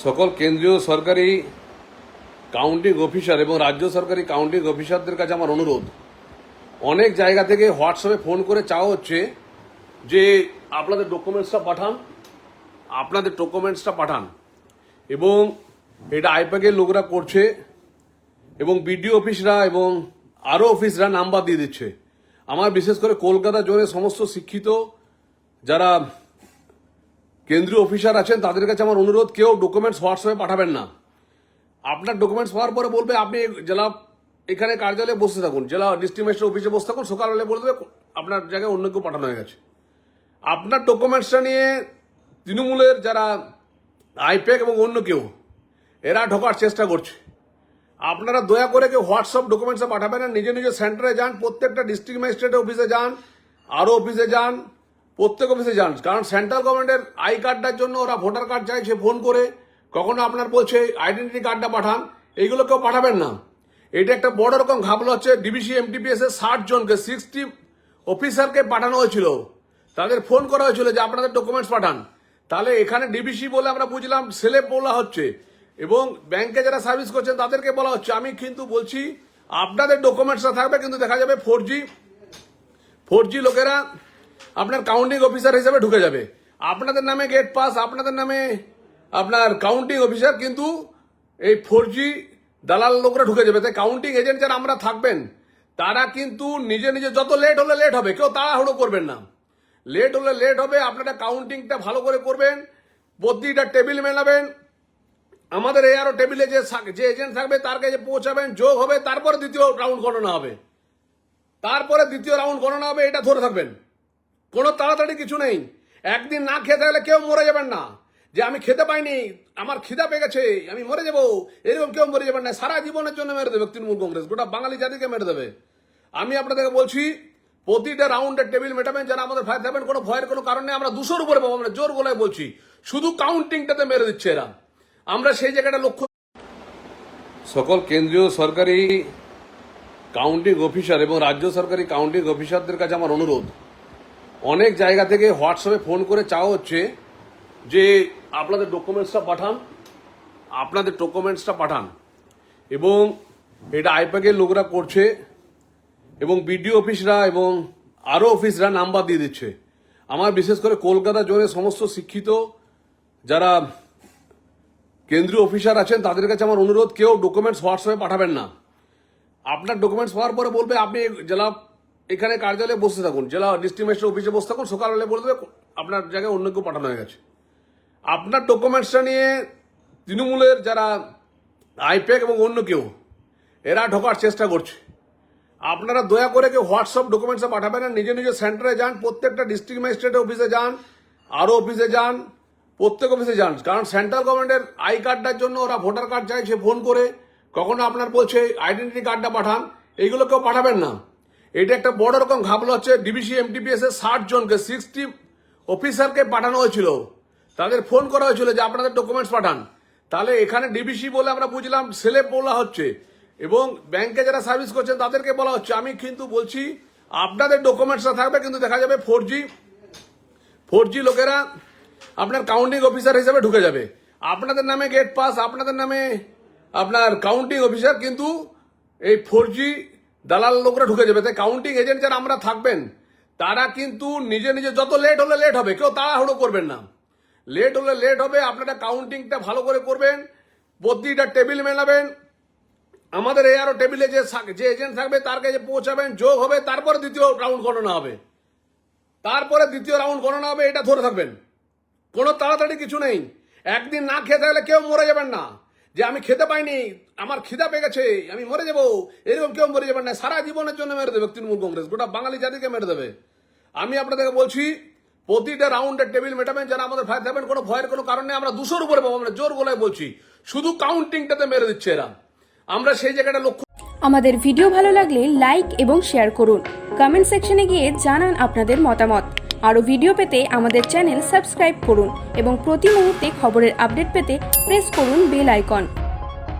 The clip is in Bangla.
সকল কেন্দ্রীয় সরকারি কাউন্টিং অফিসার এবং রাজ্য সরকারি কাউন্টিং অফিসারদের কাছে আমার অনুরোধ, অনেক জায়গা থেকে হোয়াটসঅ্যাপে ফোন করে চাওয়া হচ্ছে যে আপনাদের ডকুমেন্টসটা পাঠান এবং এটা আইপ্যাকের লোকরা করছে এবং বিডিও অফিসরা এবং আরও অফিসরা নাম্বার দিয়ে দিচ্ছে। আমার বিশেষ করে কলকাতা জোনের সমস্ত শিক্ষিত যারা কেন্দ্রীয় অফিসার আছেন তাদের কাছে আমার অনুরোধ, কেউ ডকুমেন্টস হোয়াটসঅ্যাপে পাঠাবেন না। আপনার ডকুমেন্টস পাওয়ার পরে বলবে আপনি জেলা এখানে কার্যালয়ে বসে থাকুন, জেলা ডিস্ট্রিক্ট ম্যাজিস্ট্রেট অফিসে বসে থাকুন, সকালবেলা বলে দেবে আপনার জায়গায় অন্য কেউ পাঠানো হয়ে গেছে। আপনার ডকুমেন্টসটা নিয়ে তৃণমূলের যারা আইপ্যাক এবং অন্য কেউ এরা ঢোকার চেষ্টা করছে। আপনারা দয়া করে কেউ হোয়াটসঅ্যাপ ডকুমেন্টসে পাঠাবেন না, নিজে নিজে সেন্টারে যান, প্রত্যেকটা ডিস্ট্রিক্ট ম্যাজিস্ট্রেটের অফিসে যান, আরও অফিসে যান, প্রত্যেক অফিসে যান। কারণ সেন্ট্রাল গভর্নমেন্টের আই কার্ডটার জন্য ওরা ভোটার কার্ড চাইছে ফোন করে, কখনো আপনার বলছে আইডেন্টিটি কার্ডটা পাঠান, এইগুলো কেউ পাঠাবেন না। এটা একটা বড় রকম ঘাপলা হচ্ছে। ডিবিসি এমটিপিএস এর 60 জনকে 60 অফিসারকে পাঠানো হয়েছিল, তাদের ফোন করা হয়েছিল যে আপনাদের ডকুমেন্টস পাঠান। তাহলে এখানে ডিবিসি বলে আমরা বুঝলাম সেলেব বলা হচ্ছে এবং ব্যাংকে যারা সার্ভিস করছেন তাদেরকে বলা হচ্ছে। আমি কিন্তু বলছি আপনাদের ডকুমেন্টসটা থাকবে, কিন্তু দেখা যাবে 4G লোকেরা আপনার কাউন্টিং অফিসার হিসেবে ঢুকে যাবে। আপনাদের নামে গেট পাস, আপনাদের নামে আপনার কাউন্টিং অফিসার, কিন্তু এই 4G দালাল লোকরা ঢুকে যাবে। তাই কাউন্টিং এজেন্ট যারা আমরা থাকবেন তারা কিন্তু নিজে নিজে, যত লেট হলে লেট হবে, কেউ তাড়াহুড়ো করবেন না। লেট হলে লেট হবে, আপনারা কাউন্টিংটা ভালো করে করবেন, প্রতিটা টেবিল মেলাবেন। আমাদের এআরও টেবিলে যে এজেন্ট থাকবে তার কাছে পৌঁছাবেন, যোগ হবে, তারপরে দ্বিতীয় রাউন্ড গণনা হবে। এটা ধরে থাকবেন, কোনো তাড়াতাড়ি কিছু নেই। একদিন না খেতে গেলে কেউ মরে যাবেন না, যে আমি খেতে পাইনি, আমার খিদা পেয়ে গেছে, আমি মরে যাবো, এরকম কেউ মরে যাবেন না। সারা জীবনের জন্য মেরে দেবে তৃণমূল কংগ্রেস, গোটা বাঙালি জাতিকে মেরে দেবে। আমি আপনাদেরকে বলছি প্রতিটা রাউন্ডের টেবিল মেটাবেন, যারা আমাদের ভয় থাকবেন, কোনো ভয়ের কোনো কারণে আমরা 200-র উপরে পাবো, আমরা জোর গলায় বলছি। শুধু কাউন্টিংটাতে মেরে দিচ্ছে এরা, আমরা সেই জায়গাটা লক্ষ্য। সকল কেন্দ্রীয় সরকারি কাউন্টিং অফিসার এবং রাজ্য সরকারি কাউন্টিং অফিসারদের কাছে আমার অনুরোধ, অনেক জায়গা থেকে হোয়াটসঅ্যাপে ফোন করে চাওয়া হচ্ছে যে আপনাদের ডকুমেন্টসটা পাঠান এবং এটা আইপ্যাকের লোকরা করছে এবং বিডিও অফিসরা এবং আরও অফিসরা নাম্বার দিয়ে দিচ্ছে। আমার বিশেষ করে কলকাতা জোনের সমস্ত শিক্ষিত যারা কেন্দ্রীয় অফিসার আছেন তাদের কাছে আমার অনুরোধ, কেউ ডকুমেন্টস হোয়াটসঅ্যাপে পাঠাবেন না। আপনার ডকুমেন্টস পাওয়ার পরে বলবে আপনি জেলা এখানে কার্যালয়ে বসে থাকুন, জেলা ডিস্ট্রিক্ট ম্যাজিস্ট্রেট অফিসে বসে থাকুন, সকালবেলা বলে দেবে আপনার জায়গায় অন্য কেউ পাঠানো হয়ে গেছে। আপনার ডকুমেন্টসটা নিয়ে তৃণমূলের যারা আইপ্যাক এবং অন্য কেউ এরা ঢোকার চেষ্টা করছে। আপনারা দয়া করে কেউ হোয়াটসঅ্যাপ ডকুমেন্টসে পাঠাবেন না, নিজে নিজে সেন্টারে যান, প্রত্যেকটা ডিস্ট্রিক্ট ম্যাজিস্ট্রেটের অফিসে যান, আরও অফিসে যান, প্রত্যেক অফিসে যান। কারণ সেন্ট্রাল গভর্নমেন্টের আই কার্ডটার জন্য ওরা ভোটার কার্ড চাইছে ফোন করে, কখনো আপনার বলছে আইডেন্টিটি কার্ডটা পাঠান, এইগুলো কেউ পাঠাবেন না। এটা একটা বড় রকম ঘাপলা হচ্ছে। ডিবিসি এমটিপিএস এর 60 জনকে 60 অফিসারকে পাঠানো হয়েছিল, তাদের ফোন করা হয়েছিল যে আপনাদের ডকুমেন্টস পাঠান। তাহলে এখানে ডিবিসি বলে আমরা বুঝলাম সেলেব বলা হচ্ছে এবং ব্যাংকে যারা সার্ভিস করছেন তাদেরকে বলা হচ্ছে। আমি কিন্তু বলছি আপনাদের ডকুমেন্টসটা থাকবে, কিন্তু দেখা যাবে 4G লোকেরা আপনার কাউন্টিং অফিসার হিসেবে ঢুকে যাবে। আপনাদের নামে গেট পাস, আপনাদের নামে আপনার কাউন্টিং অফিসার, কিন্তু এই 4G দালাল লোকরা ঢুকে যাবে। তাই কাউন্টিং এজেন্ট যারা আমরা থাকবেন তারা কিন্তু নিজে নিজে, যত লেট হলে লেট হবে, কেউ তাড়াহুড়ো করবেন না। লেট হলে লেট হবে, আপনারা কাউন্টিংটা ভালো করে করবেন, প্রতিটা টেবিল মেলাবেন। আমাদের এআরও টেবিলে যে এজেন্ট থাকবে তার কাছে পৌঁছাবেন, যোগ হবে, তারপরে দ্বিতীয় রাউন্ড গণনা হবে। এটা ধরে থাকবেন, কোনো তাড়াতাড়ি কিছু নেই। একদিন না খেতে গেলে কেউ মরে যাবেন না, যে আমি খেতে পাইনি, আমার খিদা পেয়ে গেছে, আমি মরে যাবো, এরকম কেউ মরে যাবেন না। সারা জীবনের জন্য মেরে দেবে তৃণমূল কংগ্রেস, গোটা বাঙালি জাতিকে মেরে দেবে। আমি আপনাদেরকে বলছি প্রতিটা রাউন্ডের টেবিল মেটাবেন, যারা আমাদের ভয় থাকবেন, কোনো ভয়ের কোনো কারণে আমরা 200-র উপরে পাবো, আমরা জোর গলায় বলছি। শুধু কাউন্টিংটাতে মেরে দিচ্ছে এরা, আমরা সেই জায়গাটা লক্ষ্য। আমাদের ভিডিও ভালো লাগলে লাইক এবং শেয়ার করুন, কমেন্ট সেকশনে গিয়ে জানান আপনাদের মতামত। আরও ভিডিও পেতে আমাদের চ্যানেল সাবস্ক্রাইব করুন এবং প্রতি মুহূর্তে খবরের আপডেট পেতে প্রেস করুন বেল আইকন।